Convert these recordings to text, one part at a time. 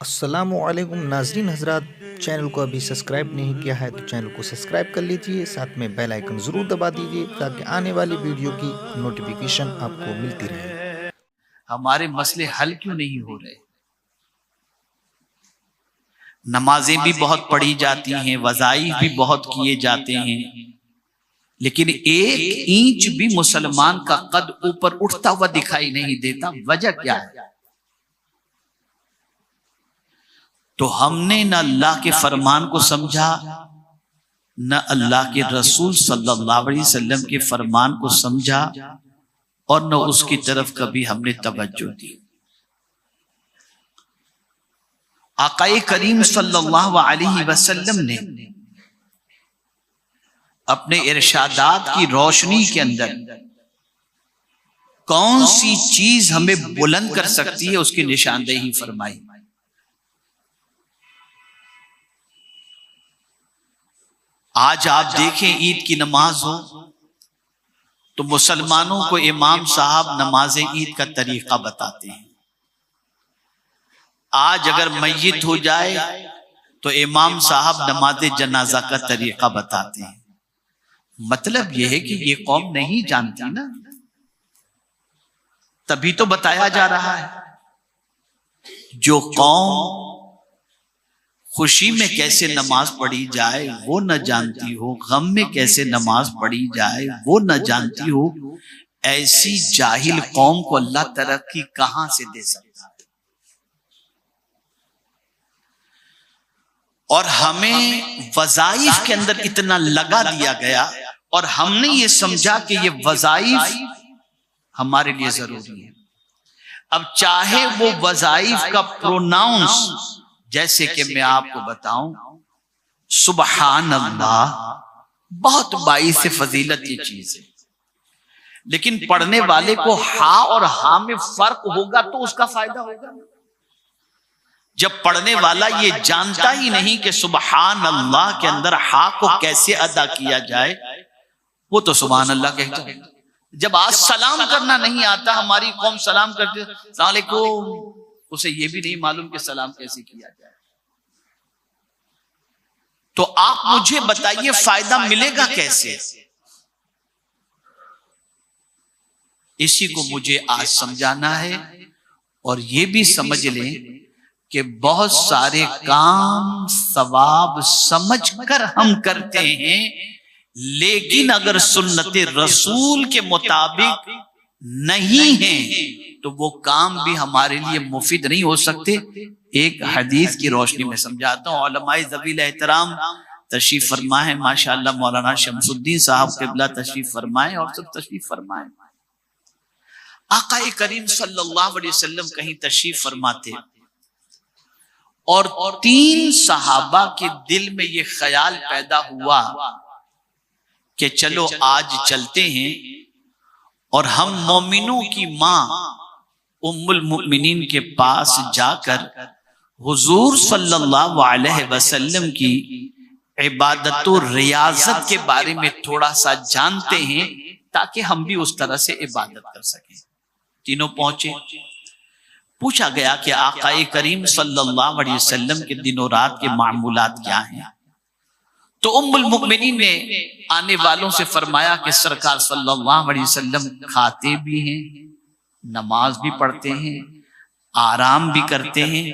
अस्सलामुअलैकुम नाजरीन हजरात, चैनल को अभी सब्सक्राइब नहीं किया है तो चैनल को सब्सक्राइब कर लीजिए। साथ में बेल आइकन ज़रूर दबा दीजिए ताकि आने वाली वीडियो की नोटिफिकेशन आपको मिलती रहे। हमारे मसले हल क्यों नहीं हो रहे? नमाजें भी बहुत पढ़ी जाती हैं, वज़ाइफ भी बहुत किए जाते हैं, लेकिन एक इंच भी मुसलमान का कद ऊपर उठता हुआ दिखाई नहीं देता। वजह क्या है? तो हमने न अल्लाह के फरमान को समझा, न अल्लाह के रसूल सल्लल्लाहु अलैहि वसल्लम के फरमान को समझा, और न उसकी तरफ कभी हमने तवज्जो दी। आकाए करीम सल्लल्लाहु अलैहि वसल्लम ने अपने इरशादात की रोशनी के अंदर कौन सी चीज हमें बुलंद कर सकती है उसकी निशानदेही फरमाई। आज आप देखें, ईद की नमाज हो तो मुसलमानों को इमाम साहब नमाज ईद का तरीका बताते हैं। आज अगर मैयत हो जाए तो इमाम साहब नमाज जनाजा का तरीका बताते हैं। मतलब यह है कि ये कौम नहीं जानती ना, तभी तो बताया जा रहा है। जो कौम खुशी में कैसे नमाज पढ़ी जाए वो न जानती हो, गम में कैसे नमाज पढ़ी जाए वो न जानती हो, ऐसी जाहिल कौम को अल्लाह तरक्की कहां से दे सकता है? और हमें वज़ाइफ के अंदर इतना लगा दिया गया और हमने ये समझा कि ये वज़ाइफ हमारे लिए जरूरी है। अब चाहे वो वज़ाइफ का प्रोनाउंस, जैसे कि मैं आपको बताऊं, सुबहान अल्लाह बहुत बाईस फजीलत की चीज है, लेकिन पढ़ने वाले को हा और हा में फर्क होगा तो उसका फायदा होगा। जब पढ़ने वाला ये जानता ही नहीं कि सुबहान अल्लाह के अंदर हा को कैसे अदा किया जाए, वो तो सुबहान अल्लाह कहता है। जब आज सलाम करना नहीं आता, हमारी कौम सलाम करती है अस्सलाम वालेकुम, उसे ये भी नहीं मालूम कि सलाम कैसे किया जाए। तो आप मुझे बताइए फायदा मिलेगा कैसे? इसी को मुझे आज समझाना है। और ये भी समझ लें कि बहुत सारे काम सवाब समझकर हम करते हैं, लेकिन अगर सुन्नते रसूल के मुताबिक नहीं है तो वो काम भी हमारे लिए मुफीद नहीं हो सकते। एक हदीस की रोशनी में समझाता हूँ। उलमाए ज़वील एहतराम तशरीफ फरमाए, माशाअल्लाह मौलाना शमसुद्दीन साहब क़िबला तशरीफ फरमाए और सब तशरीफ फरमाए। आक़ाए करीम सल्लल्लाहु अलैहि वसल्लम कहीं तशरीफ फरमाते और 3 सहाबा के दिल में ये ख्याल पैदा हुआ कि चलो आज चलते हैं और हम मोमिनों की मां उम्मुल मुमिनीन के पास जाकर हुजूर सल्लल्लाहु अलैहि वसल्लम की इबादत और रियाजत के बारे में थोड़ा सा जानते हैं ताकि हम भी उस तरह से इबादत कर सकें। तीनों पहुंचे। पूछा गया कि आकाए करीम सल्लल्लाहु अलैहि वसल्लम के दिनों रात के मामूलात क्या हैं? तो उम्मुल मुमिनीन ने आने वालों से फरमाया कि सरकार सल्लल्लाहु अलैहि वसल्लम खाते भी हैं, नमाज भी पढ़ते हैं, आराम भी करते हैं,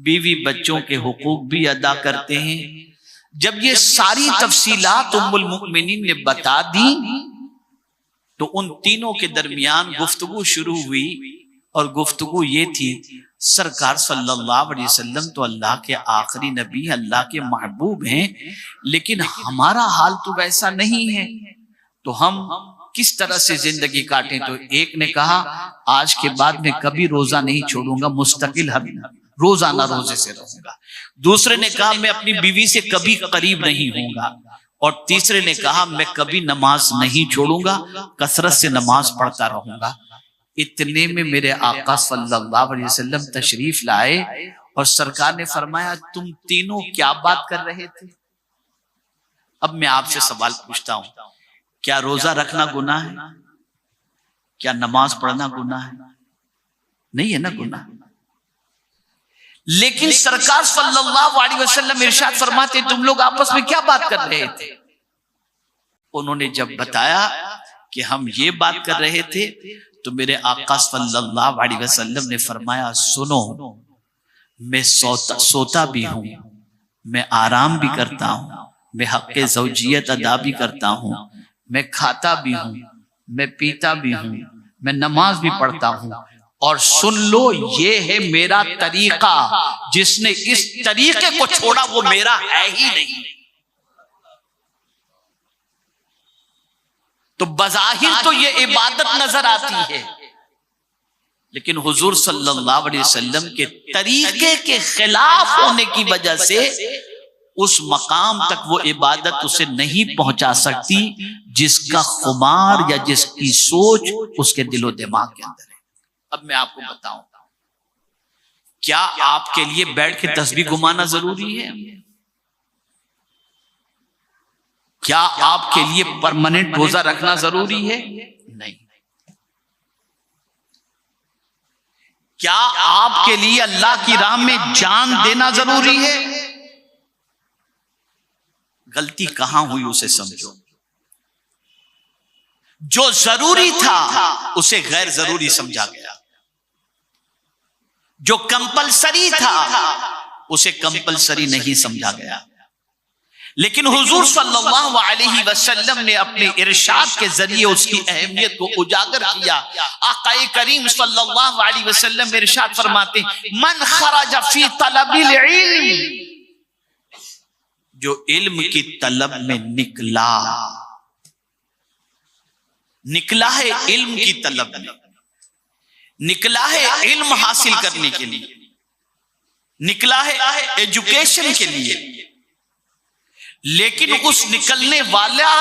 बीवी बच्चों के हुकूक भी अदा करते हैं। जब ये सारी तफसीलात उम्मुल मुमिनीन ने बता दी तो उन तीनों के दरमियान गुफ्तगू शुरू हुई। और गुफ्तगू ये थी, सरकार सल्लल्लाहु अलैहि वसल्लम तो अल्लाह के आखिरी नबी, अल्लाह के महबूब हैं, लेकिन हमारा हाल तो वैसा नहीं है, तो हम किस तरह से जिंदगी काटें? तो एक ने कहा, आज के बाद मैं कभी रोजा नहीं छोड़ूंगा, मुस्तकिल हर रोजाना रोजे से रहूंगा। दूसरे ने कहा, मैं अपनी बीवी से कभी करीब नहीं होऊंगा। और तीसरे ने कहा, मैं कभी नमाज नहीं छोड़ूंगा, कसरत से नमाज पढ़ता रहूंगा। इतने में मेरे आका सल्लल्लाहु अलैहि वसल्लम तशरीफ लाए और सरकार ने फरमाया, तुम तीनों क्या बात कर रहे थे? अब मैं आपसे सवाल पूछता हूं, क्या रोजा रखना गुनाह है? क्या नमाज पढ़ना गुनाह है? नहीं है ना गुनाह। लेकिन सरकार सल्लल्लाहु अलैहि वसल्लम इरशाद फरमाते, तुम लोग आपस में क्या बात कर रहे थे? उन्होंने जब बताया कि हम ये बात कर रहे थे, तो मेरे आका सल्लल्लाहु अलैहि वसल्लम ने फरमाया, सुनो, मैं सोता भी हूं, मैं आराम भी करता हूं, मैं हक़्क़े ज़ौजियत अदा भी करता हूं, मैं खाता भी हूं, मैं पीता भी हूं, मैं नमाज भी पढ़ता हूं, और सुन लो, ये है मेरा तरीका, जिसने इस तरीके को छोड़ा वो मेरा है ही नहीं। तो बज़ाहिर तो ये इबादत नजर आती है, लेकिन हुजूर सल्लल्लाहु अलैहि वसल्लम के तरीके के खिलाफ होने की वजह से उस मकाम तक वो इबादत उसे नहीं पहुंचा सकती जिसका खुमार या जिसकी सोच उसके दिलो दिमाग के अंदर है। अब मैं आपको बताऊं, क्या आपके लिए बैठ के तस्बीह घुमाना जरूरी है? क्या आपके लिए परमानेंट रोजा रखना जरूरी है? नहीं। क्या आपके लिए अल्लाह की राह में जान देना जरूरी है? गलती कहां हुई उसे समझो। जो जरूरी था उसे गैर जरूरी समझा गया, जो कंपलसरी था उसे कंपलसरी नहीं समझा गया। लेकिन हुजूर सल्लल्लाहु अलैहि वसल्लम ने अपने इरशाद के जरिए उसकी अहमियत को उजागर किया। आक़ाए करीम सल्लल्लाहु अलैहि वसल्लम इरशाद फरमाते, मन खरज फी तलबिल इल्म, जो इल्म की तलब में निकला है इल्म की तलब में, निकला है इल्म हासिल करने के लिए, निकला है एजुकेशन के लिए, लेकिन उस निकलने वाला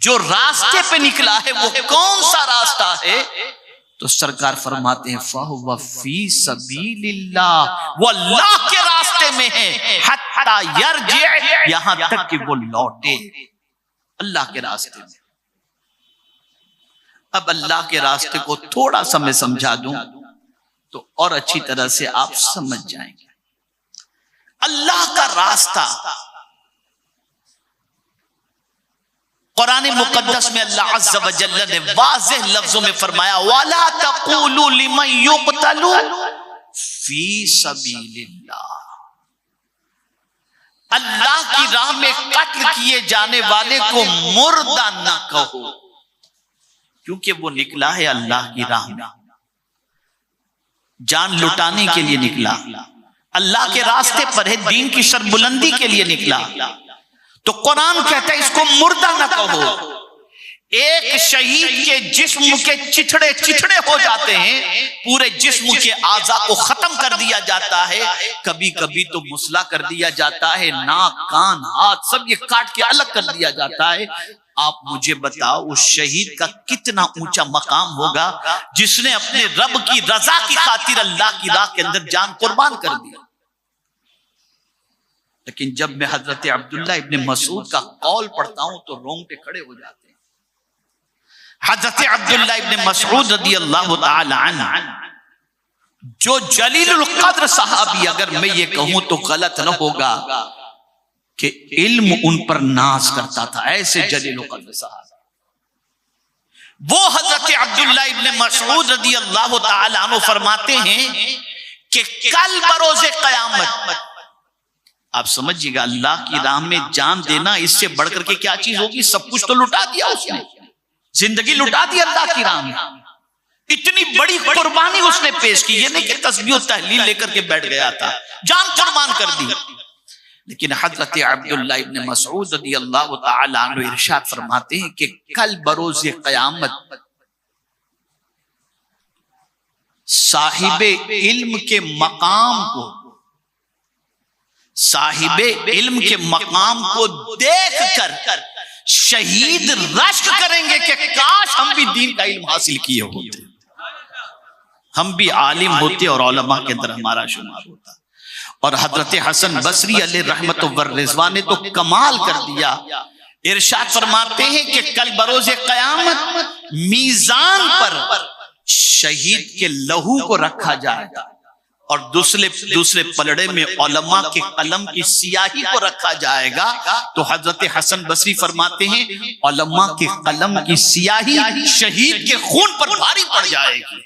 जो रास्ते पे निकला है वो कौन सा रास्ता है? तो सरकार फरमाते हैं, फहुव फी सबीलिल्लाह, वो अल्लाह के रास्ते में है, हत्ता यरजी, यहां तक कि वो लौटे अल्लाह के रास्ते में। अब अल्लाह के रास्ते को थोड़ा सा मैं समझा दूं तो और अच्छी तरह से आप समझ जाएंगे। अल्लाह का रास्ता कुरान मुकद्दस में अल्लाह अज़्ज़ा व जल्ल ने वाज़ेह लफ्जों में फरमाया, वाला तक़ूलू लिमन युक़तलू फी सबीलिल्लाह, अल्लाह की राह में कत्ल किए जाने वाले को मुर्दा न कहो, क्योंकि वो निकला है अल्लाह की राह में, जान लुटाने के लिए निकला, अल्लाह के रास्ते पर है, दीन की सरबुलंदी के लिए निकला। तो कुरान कहता है इसको मुर्दा न कहो। एक शहीद के जिस्म के चिथड़े चिथड़े हो जाते हैं, पूरे जिस्म के आज़ा को खत्म कर दिया जाता है, कभी कभी तो मुसला कर दिया जाता है, नाक कान हाथ सब ये काट के अलग कर दिया जाता है। आप मुझे बताओ उस शहीद का कितना ऊंचा मकाम होगा जिसने अपने रब की रजा की खातिर अल्लाह की राह के अंदर जान कुर्बान कर दिया। लेकिन जब मैं हजरत अब्दुल्ला इब्न मसूद का कौल पढ़ता हूं तो रोंगटे खड़े हो जाते हैं। हजरत अब्दुल्ला इब्न मसूद रदियल्लाहु ताला अन्हु, जो जलीलुल कद्र सहाबी, अगर मैं ये कहूं तो गलत न होगा कि इल्म उन पर नाज करता था, ऐसे जलीलुल कद्र सहाबी। वो हजरत अब्दुल्ला इब्न मसूद रदियल्लाहु ताला अन्हु फरमाते हैं कि कल बरोज़े क़यामत, आप समझिएगा, अल्लाह की राह में जान देना इससे बढ़कर के क्या चीज होगी? सब कुछ तो लुटा दिया उसने, जिंदगी लुटा दी अल्लाह की राह में, इतनी बड़ी कुर्बानी उसने पेश की। ये नहीं कि तस्बीह और तहलील लेकर के बैठ गया था, जान कुर्बान कर दी। लेकिन हजरत अब्दुल्ला इब्न मसूद रदियल्लाहु ताला अन्हु इरशाद फरमाते हैं कि कल बरोज़े क़यामत साहिबे इल्म के मकाम को, साहिबे इल्म के मकाम को देखकर शहीद रश्क करेंगे कि काश हम भी दीन का इल्म हासिल किए होते, हम भी आलिम होते और उलमा के अंदर हमारा शुमार होता। और हजरत हसन बसरी अलैहि रहमत व रिज़वान ने तो कमाल कर दिया, इरशाद फरमाते हैं कि कल बरोज़े क़यामत मीज़ान पर शहीद के लहू को रखा जाएगा और दूसरे पलड़े में उलमा के कलम की सियाही को रखा जाएगा। तो हजरत हसन बसरी फरमाते हैं उलमा के कलम की सियाही शहीद के खून पर भारी पड़ जाएगी।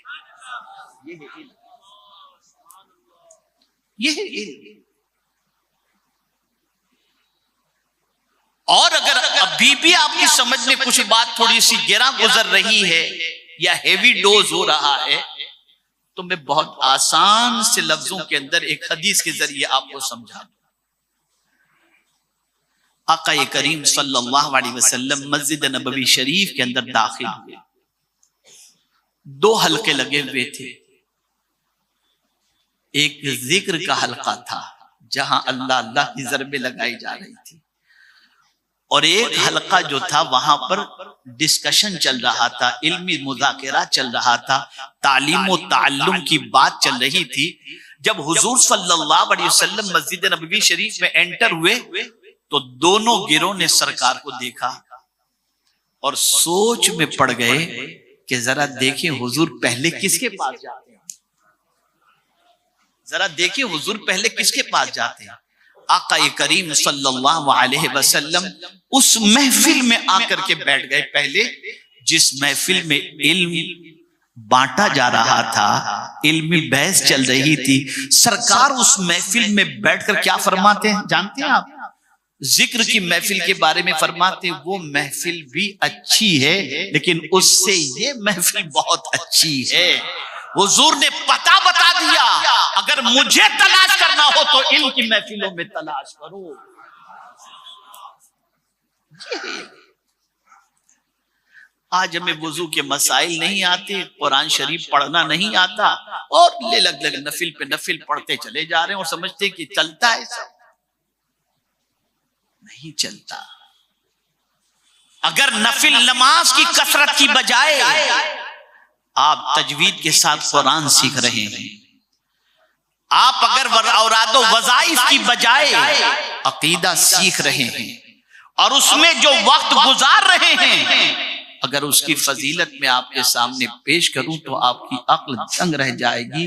ये है इल्म। और अगर अभी भी आपकी समझ में कुछ बात थोड़ी सी गिरा गुजर रही है या हेवी डोज हो रहा है, तो मैं बहुत आसान से लफ्जों के अंदर एक हदीस के जरिए आपको समझा दूं। आका करीम सल्लल्लाहु अलैहि वसल्लम मस्जिद नबवी शरीफ के अंदर दाखिल हुए। 2 हलके लगे हुए थे। एक जिक्र का हलका था जहां अल्लाह अल्लाह की ज़रबें लगाई जा रही थी, और एक हलका जो था वहां पर डिस्कशन चल रहा था, इल्मी मुज़ाकरा चल रहा था, तालीम और ताल्लुम की बात चल रही थी। जब हुजूर सल्लल्लाहु अलैहि वसल्लम मस्जिद नबवी शरीफ में एंटर हुए तो दोनों गिरोह ने सरकार को देखा और सोच में पड़ गए कि जरा देखें हुजूर पहले किसके पास जाते हैं, जरा देखिए हुजूर पहले किसके पास जाते हैं। आका करीम सल्लल्लाहु अलैहि वसल्लम उस महफिल में आकर के बैठ गए पहले, जिस महफिल में इल्म बांटा जा रहा था, इल्मी बहस चल रही थी। सरकार उस महफिल में बैठकर क्या फरमाते हैं जानते हैं आप? जिक्र की महफिल के बारे में फरमाते हैं वो महफिल भी अच्छी है लेकिन उससे ये महफिल बहुत अच्छी है। हुजूर ने पता बता दिया, अगर मुझे तलाश करना हो तो इल्म की महफिलों में तलाश करो। आज हमें वुजू के मसाइल नहीं आते, कुरान शरीफ पढ़ना नहीं आता, और ले लग नफिल पे नफिल पढ़ते चले जा रहे हैं और समझते कि चलता है सब। नहीं चलता। अगर नफिल नमाज की कसरत की बजाय आप तजवीद के साथ कुरान सीख रहे हैं, आप अगर औरादो वज़ाइफ की बजाय अकीदा सीख रहे हैं और उसमें जो वक्त गुजार रहे हैं, अगर उसकी फजीलत में आपके सामने पेश करूं तो आपकी अक्ल दंग रह जाएगी।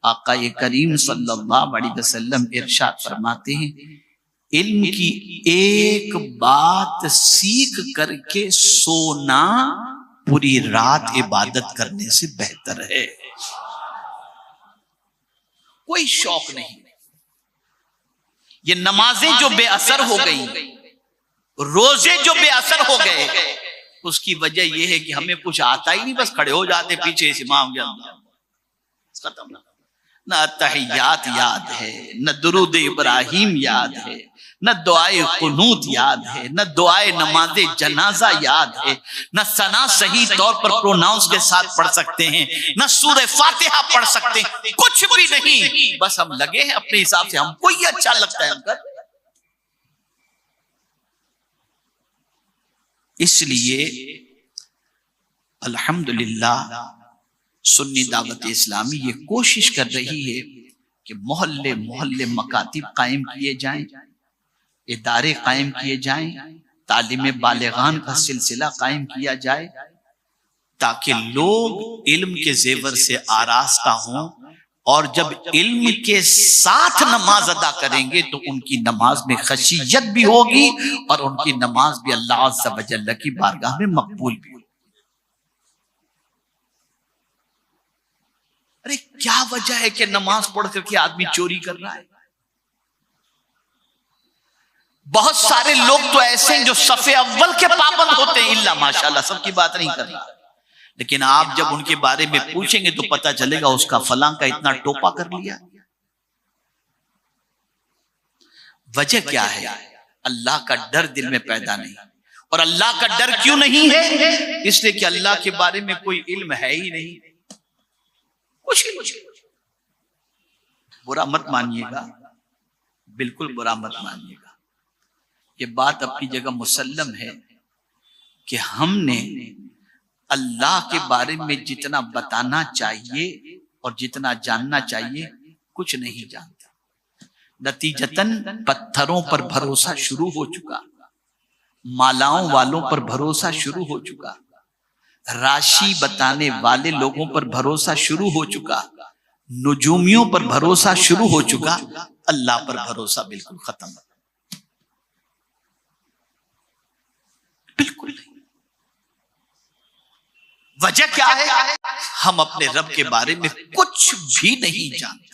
आका करीम सल्लल्लाहु अलैहि वसल्लम इरशाद फरमाते हैं, इल्म की एक बात सीख करके सोना पूरी रात इबादत करने से बेहतर है। कोई शौक नहीं। ये नमाजें जो बेअसर हो गई, रोजे जो बेअसर हो गए, उसकी वजह यह है कि हमें कुछ आता ही नहीं, बस खड़े हो जाते पीछे इस इमाम के अंदर, खत्म। न तहियात याद है, न दुरूद इब्राहिम याद है, न दुआए कुनूत याद है, न दुआए नमाज़े जनाजा याद है, न सना सही तौर पर प्रोनाउंस के साथ पढ़ सकते हैं, न सूरह फातिहा पढ़ सकते हैं, कुछ भी नहीं। बस हम लगे हैं अपने हिसाब से, हमको ये अच्छा लगता है हम कर। इसलिए अल्हम्दुलिल्लाह सुन्नी दावत इस्लामी ये कोशिश कर रही है कि मोहल्ले मोहल्ले मकातिब कायम किए जाएं, इदारे कायम किए जाएं, तालीम बालिगान का सिलसिला कायम किया जाए, ताकि लोग इल्म के जेवर से आरास्ता हों, और जब इल्म के साथ नमाज अदा करेंगे तो उनकी नमाज में खशियत भी होगी और उनकी नमाज भी अल्लाह अज़्ज़ा व जल्ल की बारगाह में मकबूल भी होगी। अरे क्या वजह है कि नमाज पढ़ करके आदमी चोरी कर रहा है? बहुत सारे लोग तो ऐसे हैं जो सफ़े अव्वल के पाबंद होते हैं, इल्ला माशाल्लाह, सबकी बात नहीं कर रहा, लेकिन आप जब उनके बारे में पूछेंगे तो पता चलेगा उसका फलां का इतना टोपा कर लिया। वजह क्या है? अल्लाह का डर दिल में पैदा नहीं। और अल्लाह का डर क्यों नहीं है? इसलिए कि अल्लाह के बारे में कोई इल्म है ही नहीं, कुछ ही। बुरा मत मानिएगा, बिल्कुल बुरा मत मानिएगा। ये बात अपनी जगह मुसल्लम है कि हमने अल्लाह के बारे में जितना बताना चाहिए और जितना जानना चाहिए कुछ नहीं जानता। नतीजतन पत्थरों पर भरोसा शुरू हो चुका, मालाओं वालों पर भरोसा शुरू हो चुका, राशि बताने वाले लोगों पर भरोसा शुरू हो चुका, नुजूमियों पर भरोसा शुरू हो चुका, अल्लाह पर भरोसा बिल्कुल खत्म, बिल्कुल नहीं। वजह क्या है? हम अपने रब के बारे में कुछ भी नहीं जानते।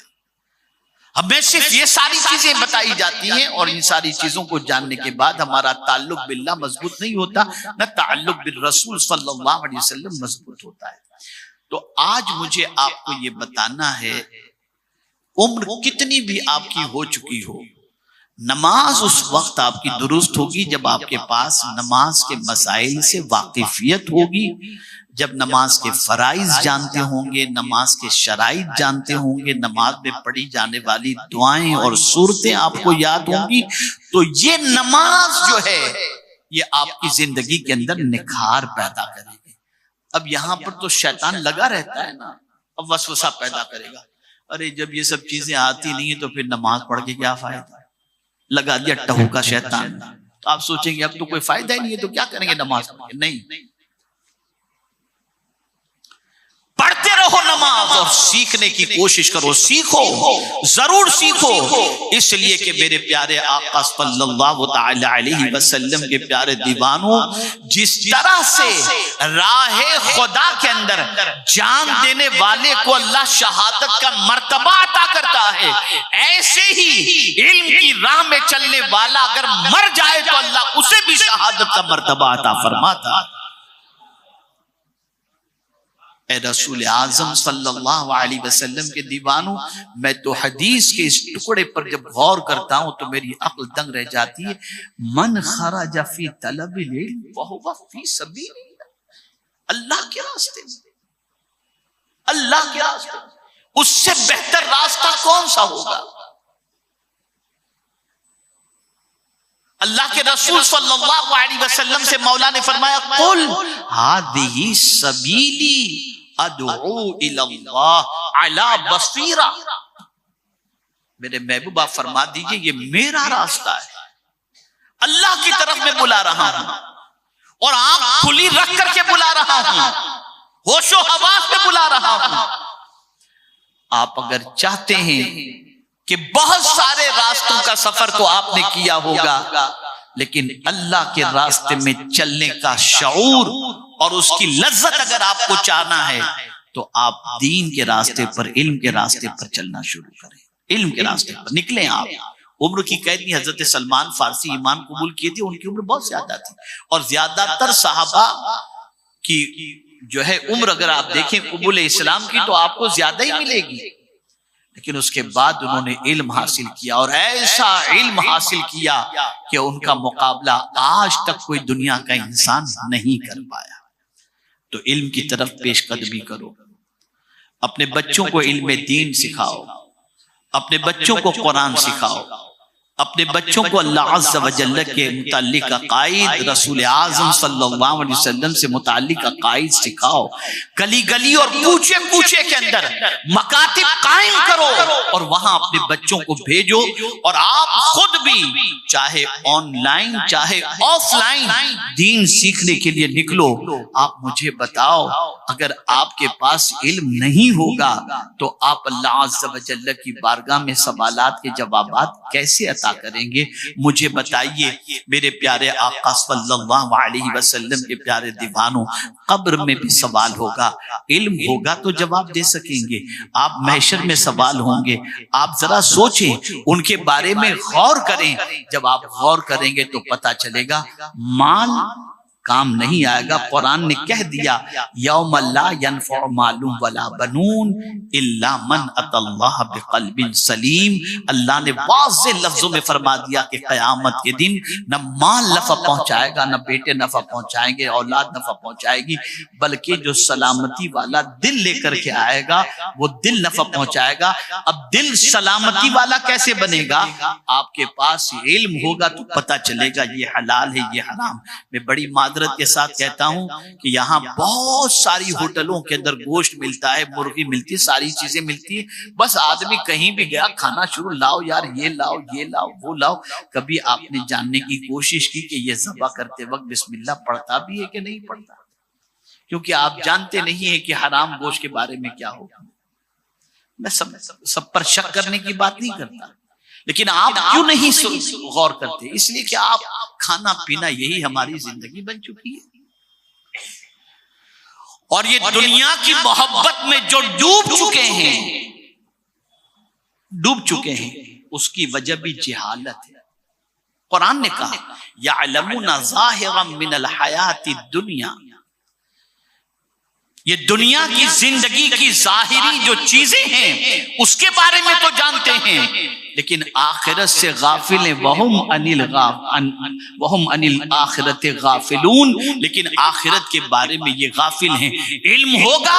हमें सिर्फ ये सारी चीजें बताई जाती हैं और इन सारी चीजों को जानने के बाद हमारा ताल्लुक बिल्लाह मजबूत नहीं होता, न ताल्लुक बिल रसूल सल्लल्लाहु अलैहि वसल्लम मजबूत होता है। तो आज मुझे आपको ये बताना है, उम्र कितनी भी आपकी हो चुकी हो, नमाज उस वक्त आपकी दुरुस्त होगी जब आपके पास नमाज के मसाइल से वाकिफियत होगी, जब नमाज के फराइज जानते होंगे, नमाज के शराइत जानते होंगे, नमाज में पढ़ी जाने वाली दुआएं और सूरतें आपको याद होंगी, तो ये नमाज जो है ये आपकी जिंदगी के अंदर निखार पैदा करेगी। अब यहां पर तो शैतान लगा रहता है ना, अब वसवसा पैदा करेगा, अरे जब ये सब चीजें आती नहीं है तो फिर नमाज पढ़ के क्या फायदा, लगा दिया टहू का शैतान। तो आप सोचेंगे अब तो कोई फायदा ही नहीं है तो क्या करेंगे नमाज पढ़ के? नहीं, पढ़ते रहो नमाज और सीखने की कोशिश करो, सीखो, जरूर सीखो, इसलिए कि मेरे प्यारे आका सल्लल्लाहु तआला अलैहि वसल्लम के प्यारे दीवानों, जिस तरह से राहे खुदा के अंदर जान देने वाले को अल्लाह शहादत का मर्तबा अता करता है, ऐसे ही इल्म की राह में चलने वाला अगर मर जाए तो अल्लाह उसे भी शहादत का मर्तबा अता फरमाता। ए रसूल आजम सल्लल्लाहु अलैहि वसल्लम के दीवानों, मैं तो हदीस के इस टुकड़े पर जब गौर करता हूं तो मेरी अक्ल दंग रह जाती है। मन खरज फी तलबिल इल्म वहुव फी सबीलिल्लाह, अल्लाह के रास्ते में, अल्लाह के रास्ते में, उससे बेहतर रास्ता कौन सा होगा? अल्लाह के रसूल सल्लल्लाहु अलैहि वसल्लम से मौला ने फरमाया, कुल हादिही सबीली अदऊ इलल्लाह अला बसीरा, मेरे महबूबा फरमा दीजिए ये मेरा रास्ता है, अल्लाह की तरफ मैं बुला रहा हूं और आंख खुली रख करके बुला रहा हूं, होशो हवास में बुला रहा हूं। आप अगर चाहते हैं कि बहुत सारे रास्तों का सफर तो आपने किया होगा, लेकिन अल्लाह के रास्ते में चलने का शऊर और उसकी लज्जत अगर आपको चाहना है तो आप दीन के रास्ते पर, इल्म के रास्ते पर चलना शुरू करें, इल्म के रास्ते पर निकलें। आप उम्र की कैद में हजरत सलमान फारसी ईमान कबूल किए थे, उनकी उम्र बहुत ज्यादा थी और ज्यादातर सहाबा की जो है उम्र अगर आप देखें कबूल इस्लाम की तो आपको ज्यादा ही मिलेगी, लेकिन उसके बाद उन्होंने इल्म हासिल किया और ऐसा इल्म हासिल किया कि उनका मुकाबला आज तक कोई दुनिया का इंसान नहीं कर पाया। तो इल्म की तरफ पेशकदमी करो, अपने बच्चों को इल्म दीन सिखाओ, अपने बच्चों को कुरान सिखाओ, अपने बच्चों को अल्लाह अज़्ज़ व जल्ल के मुताल्लिक अक़ाइद, रसूल आज़म सल्लल्लाहु अलैहि वसल्लम से मुताल्लिक अक़ाइद सिखाओ, गली गली और कूचे कूचे के अंदर मकातिब कायम करो और वहां अपने बच्चों को भेजो और आप खुद भी चाहे ऑनलाइन चाहे ऑफलाइन दीन सीखने के लिए निकलो। आप मुझे बताओ, अगर आपके पास इल्म नहीं होगा तो आप अल्लाह अज़्ज़ व जल्ल की बारगाह में सवालात के जवाबात कैसे अता करेंगे? मुझे बताइए मेरे प्यारे आका सल्लल्लाहु अलैहि वसल्लम के प्यारे दीवानों, कब्र में भी सवाल होगा, इल्म होगा तो जवाब दे सकेंगे, आप महशर में सवाल होंगे। आप जरा सोचें, उनके बारे में गौर करें, जब आप गौर करेंगे तो पता चलेगा माल काम नहीं आएगा। कुरान ने कह दिया यौम ला यनफउ मालुम वला बनून इल्ला मन अतल्लाह बिक़ल्बिन सलीम। अल्लाह ने वाज़ेह लफ्जों में फरमा दिया कि क़यामत के दिन न माल नफा पहुंचाएगा, न बेटे नफा पहुंचाएंगे, औलाद नफा पहुंचाएगी, बल्कि जो सलामती वाला दिल लेकर के आएगा वो दिल नफा पहुंचाएगा। अब दिल सलामती वाला कैसे बनेगा? आपके पास इल्म होगा तो पता चलेगा ये हलाल है ये हराम। मैं बड़ी मादरत के साथ कहता हूं कि यहाँ बहुत सारी होटलों के अंदर गोश्त मिलता है, मुर्गी मिलती है, सारी चीजें मिलती है, बस आदमी कहीं भी गया खाना शुरू, लाओ यार ये लाओ ये लाओ वो लाओ। कभी आपने जानने की कोशिश की कि ये ज़बह करते वक्त बिस्मिल्लाह पढ़ता भी है कि नहीं पढ़ता? क्योंकि आप जानते नहीं है कि हराम गोश्त के बारे में क्या होगा। मैं सब पर शक करने की बात नहीं करता, लेकिन आप क्यों नहीं गौर करते? इसलिए कि आप खाना पीना यही हमारी जिंदगी बन चुकी है, और ये दुनिया की मोहब्बत में जो डूब चुके हैं उसकी वजह भी जिहालत है। कुरान ने कहा यअलमुना ज़ाहिरम मिनल हयाति दुनिया, ये दुनिया की जिंदगी की जाहिरी जो चीजें हैं उसके बारे में तो जानते हैं, लेकिन आखिरत से गाफिल हैं। वहुम अनिल आखिरत गाफिलून, लेकिन आखिरत के बारे में ये गाफिल हैं। इल्म होगा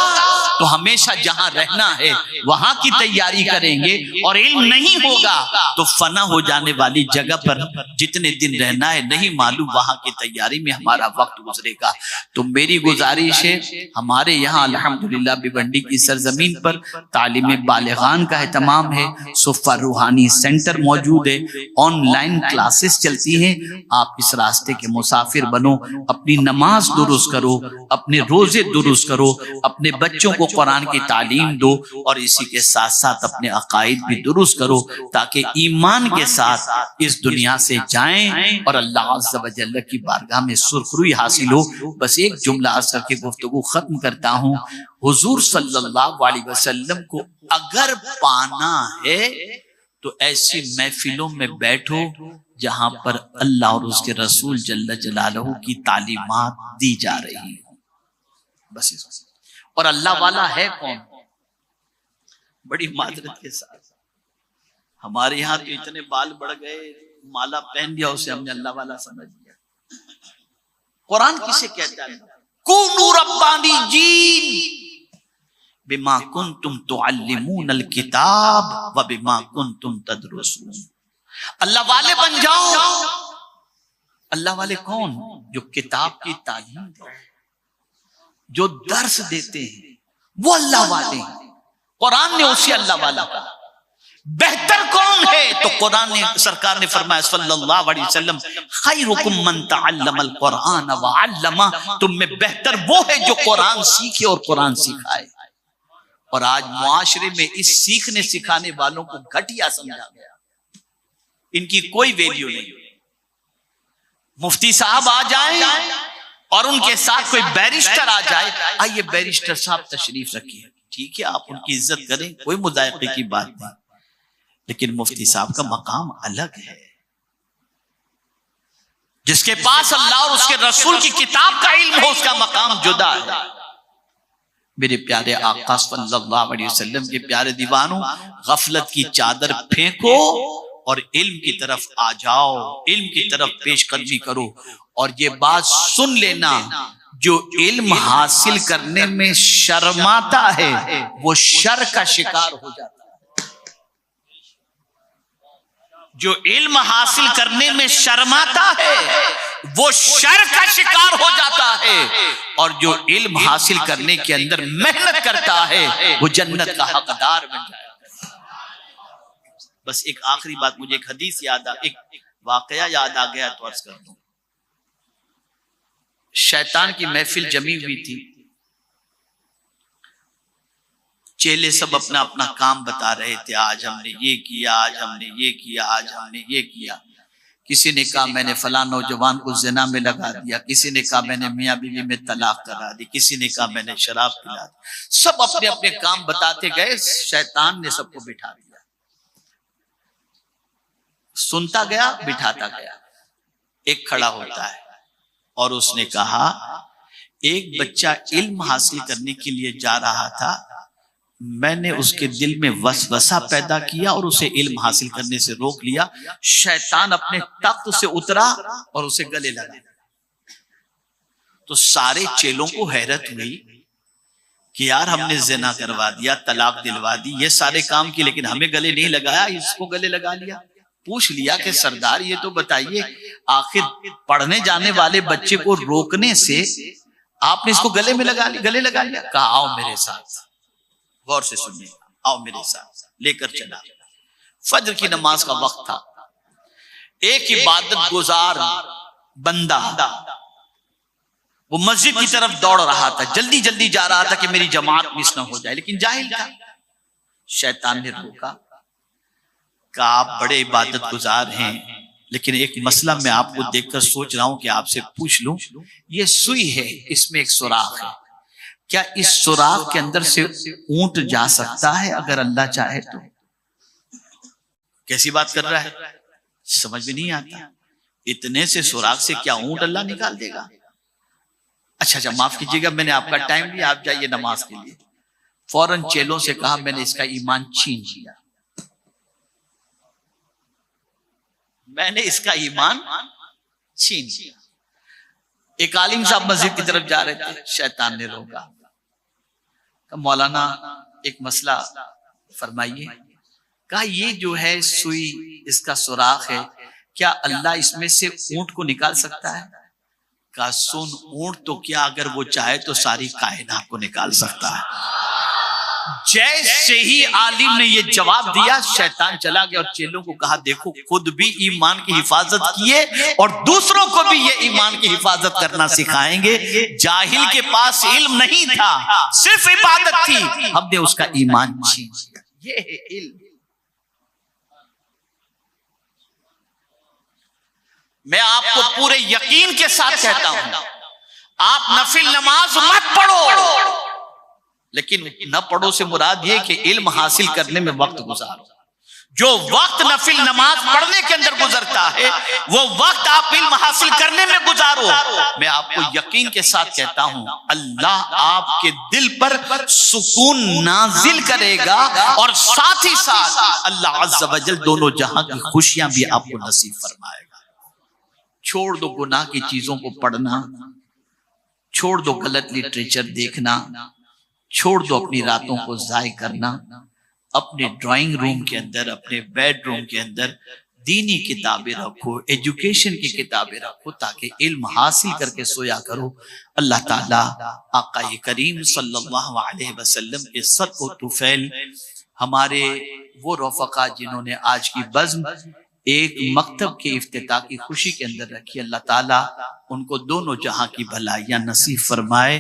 तो हमेशा जहां रहना है वहां की तैयारी करेंगे, और इल्म नहीं होगा तो फना हो जाने वाली जगह पर जितने दिन रहना है नहीं मालूम, वहां की तैयारी में हमारा वक्त गुजरेगा। तो मेरी गुजारिश है, हमारे यहाँ अल्हम्दुलिल्लाह भिवंडी की सरजमीन पर तालीम बालिगान का एहतमाम है, सुफ़ा रूहानी सेंटर मौजूद है, ऑनलाइन क्लासेस चलती हैं। आप इस रास्ते के मुसाफिर बनो, अपनी नमाज दुरुस्त करो, अपने रोजे दुरुस्त करो, अपने बच्चों को कुरान की तालीम दो, और इसी के साथ साथ अपने अकायद भी दुरुस्त करो, ताकि ईमान के साथ इस दुनिया से जाएं और अल्लाह अज़्ज़ व जल्ल की बारगाह में सुरखरुई हासिल हो। बस एक जुमला अर्ज़ करके गुफ्तगू खत्म करता हूँ। हुजूर सल्लल्लाहु अलैहि वसल्लम को अगर पाना है तो ऐसी महफिलों में बैठो जहां पर अल्लाह और उसके रसूल जल्ल जलालहू की तालीमात दी जा रही हो। बस इस और अल्लाह वाला है कौन? बड़ी माजरत के साथ हमारे यहाँ तो इतने बाल बढ़ गए, माला पहन दिया उसे हमने अल्लाह वाला समझ लिया। कुरान किसे कहता है? कुनू रब्बानी जीन बिमा कुंतुम तुअल्लिमूनल किताब व बिमा कुंतुम तदरुसून। अल्लाह वाले बन जाओ। अल्लाह वाले कौन? जो किताब की तालीम देते हैं, जो दर्स देते हैं, वो अल्लाह वाले हैं। कुरान ने उसे अल्लाह वाला कहा। बेहतर कौन है? तो कुरान ने, सरकार ने फरमाया सल्लल्लाहु अलैहि वसल्लम, खैरुकुम मन तअल्लमल कुरान व अल्लमा, तुम में बेहतर वो है जो कुरान सीखे और कुरान सिखाए। और आज मुआशरे में इस सीखने सिखाने वालों को घटिया समझा गया, इनकी कोई वैल्यू नहीं। मुफ्ती साहब आ जाए और उनके साथ कोई बैरिस्टर आ जाए, आइए बैरिस्टर साहब तशरीफ रखिए, ठीक है, आप उनकी इज्जत करें, कोई मुजायके की बात नहीं, लेकिन मुफ्ती साहब का मकाम अलग है। जिसके पास अल्लाह और उसके रसूल की किताब का इल्म हो उसका मकाम जुदा है। मेरे प्यारे आका सल्लल्लाहु अलैहि वसल्लम के प्यारे दीवानों, गफलत की चादर फेंको और इल्म की तरफ आ जाओ, इल्म की तरफ पेशकदमी करो। और ये बात सुन लेना, जो इल्म हासिल करने में शर्माता है वो शर का शिकार हो जाता है। जो इल्म हासिल करने में शर्माता है वो शर का शिकार हो जाता है, और जो इल्म हासिल करने के अंदर मेहनत करता है वो जन्नत का हकदार बन जाएगा। बस एक आखिरी बात, मुझे एक हदीस याद एक वाकया याद आ गया तो अर्ज कर दूं। शैतान की महफिल जमी हुई थी, चेले सब अपना अपना काम बता रहे थे, आज हमने ये किया, आज हमने ये किया, आज हमने ये किया। किसी ने कहा मैंने फलां नौजवान को जिना में लगा दिया, किसी ने कहा मैंने मियां बीवी में तलाक करा दी, किसी ने कहा मैंने शराब पिला दी। सब अपने अपने काम बताते गए, शैतान ने सबको बिठा दिया, सुनता गया बिठाता गया। एक खड़ा होता है और उसने कहा एक बच्चा इल्म हासिल करने के लिए जा रहा था, मैंने उसके दिल में वसवसा पैदा किया और उसे इल्म हासिल करने से रोक लिया। शैतान अपने तख्त से उतरा और उसे गले लगा। तो सारे चेलों को हैरत हुई कि यार हमने जिना करवा दिया, तलाक दिलवा दी, ये सारे काम किए, लेकिन हमें गले नहीं लगाया, इसको गले लगा लिया। पूछ लिया कि सरदार ये तो बताइए, आखिर पढ़ने जाने वाले बच्चे को रोकने से आपने इसको गले में लगा लिया, गले लगा लिया। कहा आओ मेरे साथ, गौर से सुनिए, आओ मेरे साथ। लेकर चला। फजर की नमाज का वक्त था। एक इबादत गुजार बंदा वो मस्जिद की तरफ दौड़ रहा था, जल्दी जल्दी जा रहा था कि मेरी जमात मिस न हो जाए, लेकिन जाहिल था। शैतान ने रोका, कहा आप बड़े इबादत गुजार हैं, लेकिन एक मसला मैं आपको देखकर सोच रहा हूं कि आपसे पूछ लूं। ये सुई है, इसमें एक सुराख है, क्या इस सुराख के अंदर से ऊंट जा सकता है अगर अल्लाह चाहे तो? कैसी बात कर रहा है, समझ में नहीं आता। इतने से सुराख से क्या ऊंट अल्लाह निकाल देगा? अच्छा, माफ कीजिएगा, मैंने आपका टाइम लिया, आप जाइए नमाज के लिए। फौरन चेलों से कहा, मैंने इसका ईमान छीन लिया, मैंने इसका ईमान छीन लिया। एक आलिम साहब मस्जिद की तरफ जा रहे थे, शैतान ने रोका, कहा मौलाना एक मसला फरमाइए। कहा ये जो है सुई, इसका सुराख है, क्या अल्लाह इसमें से ऊंट को निकाल सकता है? कहा सुन, ऊंट तो क्या, अगर वो चाहे तो सारी कायनात को निकाल सकता है। जैसे ही आलिम ने ये जवाब दिया, शैतान चला गया और चेलों को कहा, देखो खुद भी ईमान की हिफाजत किए और दूसरों को भी ये ईमान की हिफाजत करना सिखाएंगे। जाहिल के पास इल्म नहीं था, सिर्फ इबादत थी, हमने उसका ईमान छीन लिया। ये है इल्म। मैं आपको पूरे यकीन के साथ कहता हूं, आप नफिल नमाज मत पढ़ो, लेकिन न पढ़ो से मुराद ये कि इल्म हासिल करने में वक्त गुजारो। जो वक्त नफिल नमाज पढ़ने के अंदर गुजरता है, वो वक्त आप इल्म हासिल करने में गुजारो। मैं आपको यकीन के साथ कहता हूं, अल्लाह आपके दिल पर सुकून नाजिल करेगा और साथ ही साथ अल्लाह अज़्ज़ व जल दोनों जहां की खुशियां भी आपको नसीब फरमाएगा। छोड़ दो गुनाह की चीजों को पढ़ना, छोड़ दो गलत लिटरेचर देखना, छोड़ दो अपनी रातों को जाय करना। अपने ड्राइंग रूम के अंदर, अपने बेडरूम के अंदर दीनी किताबें रखो, एजुकेशन की किताबें रखो, ताकि इल्म हासिल करके सोया करो। अल्लाह ताला आका करीम सल्लल्लाहु अलैहि वसल्लम के सदक़ तुफैल हमारे वो रफ़क़ा जिन्होंने आज की बज़्म एक मकतब के इफ्तिताह की खुशी के अंदर रखी, अल्लाह ताला उनको दोनों जहां की भलाइयां नसीब फरमाए।